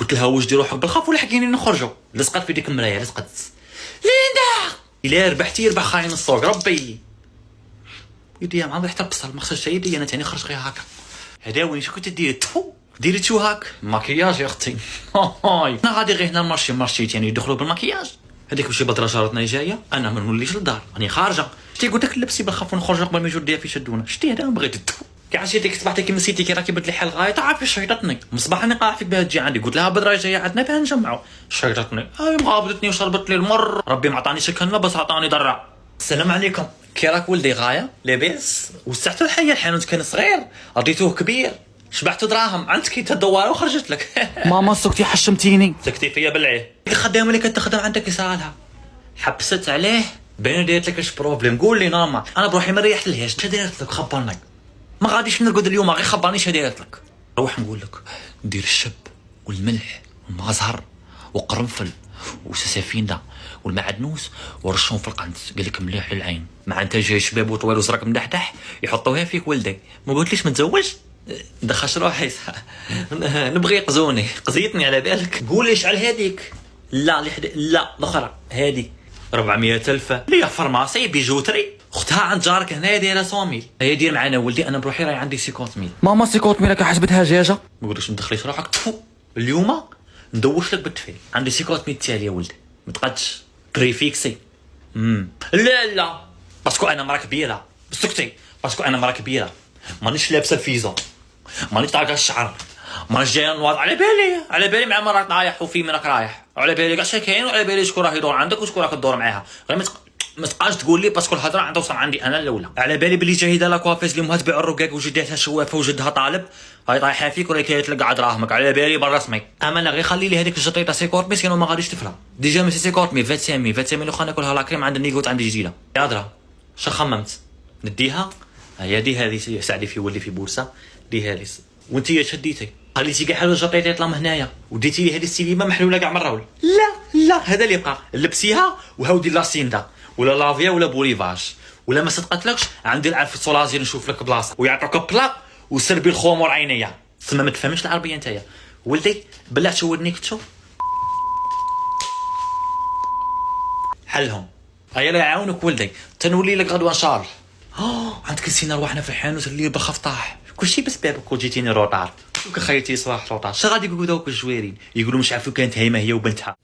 قلت لها واش دير روحك بالخف ولا حكيني نخرجوا. لصقت في ديك المرايه لصقت. ليندا الا ربحتي يربح خاين السوق ربي. يدي ما عمري حتى بصل ما خصهاش يدي انا ثاني خرج غير هكا. هذا وين شو كنت دير تفو ديري تو هاك ماكياج يا اختي. هاي انا غادي غير هنا المارشي ثاني يدخلوا بالماكياج. هذيك ماشي بدره جارتنا جايه انا ما نوليش للدار راني خارجه. شتي قلت لك لبسي بالخف ونخرج قبل ما يجوا الضياف يشدونا. شتي هذا بغيت تفو كي عرفتي ديك الصباح كي نسيتي كي راكي بدلي حل غايه تعرفي شيطتني مصباح انا قاع فيك بها تجي عندي. قلت لها بدره جايه عندنا بها نجمعوا. شيطتني هاي مغابطتني وشربت لي المر. ربي ما عطاني سكنه بس عطاني ضرع. السلام عليكم كي راك ولدي غايه لاباس وسعتو الحياه الحانوت كان صغير عطيتوه كبير شبعت دراهم عندك كي تدوار وخرجت لك. ماما سكتي حشمتيني. سكتي فيا بالعيه. الخدامه اللي كتخدم عندك يصرالها حبست عليه باين دايرت لك اش بروبليم. قول لي نورمال انا بروحي ما ريحتلهاش. اش دايرت لك خبرني ما غاديش نرقد اليوم غير خبرني اش دايرت لك. روح نقول لك دير الشب والملح والمزهر وقرنفل وسسافيندا والمعدنوس ورشهم في القنت. قال لك مليح للعين. مع انت جاي شباب وطويل وزرق مدحدح يحطوها فيك ولدي. ما قلتليش متزوج دخلش روحي. نبغي يقزوني قزيتني على بالك. قول لي شعل هذيك. لا لا الاخرى هذه 400,000 لي فرماسي بيجوتري. اختها عند جارك هنا دايره 100,000. هي دير معنا ولدي انا بروحي راهي عندي 50,000. ماما 50,000 راك حسبتها جاجه. ما قلتش ندخليش روحك تفو. اليوم ندوش لك بالتفيل عندي 50,000 تاعي يا ولدي ما تقدش بريفيكسي. لا باسكو انا مرا كبيره. سكتي باسكو انا مرا كبيره مانيش لابسه الفيزا مانيش طاقه الشعر مانيش جايه نواض. على بالي مع مرات رايح وفي منك رايح على بالي كاع شاكين وعلى بالي شكون راه يدور عندك وشكون راك تدور معاها. غير ما تبقاش تقول لي باسكو الهضره عندها توصل عندي انا الاولى. على بالي بلي جاهده لا كوافيز اللي امها تبيع الرقاق وجداتها شوافه وجدها طالب هاي طايحه فيك ولا كيتلقى دراهمك. على بالي بالرسمي اما انا غير خلي لي هذيك الجطيطه سيكورت ميس كانوا ما غاديش تفرى. ديجا ماشي سيكورت مي 25,000 لو خا ناكلها لا كريم عند النيكوت عندي جديده. يا درا شا خممت نديها هي دي هذه سعدي في ولي في بورصه دي هذه وانتي شديتي خليتي كاع حلو الجطيطه يطلع من هنايا وديتي لي هذه السيليمه محلوله كاع من الرول. لا هذا اللي بقى لبسيها وهاودي لاسيندا ولا لافيا ولا بوليفاج ولا ما صدقتلكش عندي العاب في السولازير نشوف لك بلاصه ويعطوك بلا وسربي الخمور عينيا. ثم ما تفهمش العربيه نتايا ولدي بلع تشودني كتشوف حلهم. هيا لا يعاونك ولدي تنولي لك غدوه ان شاء الله. عندك نسينا رواحنا في الحانوت اللي بخف طاح كلشي بسبابك وجيتيني روطار. شوك خيتي صباح روطار. شا غادي يقولوا دوك الجوارين يقولوا مش عارفوا كانت هيمه هي وبنتها.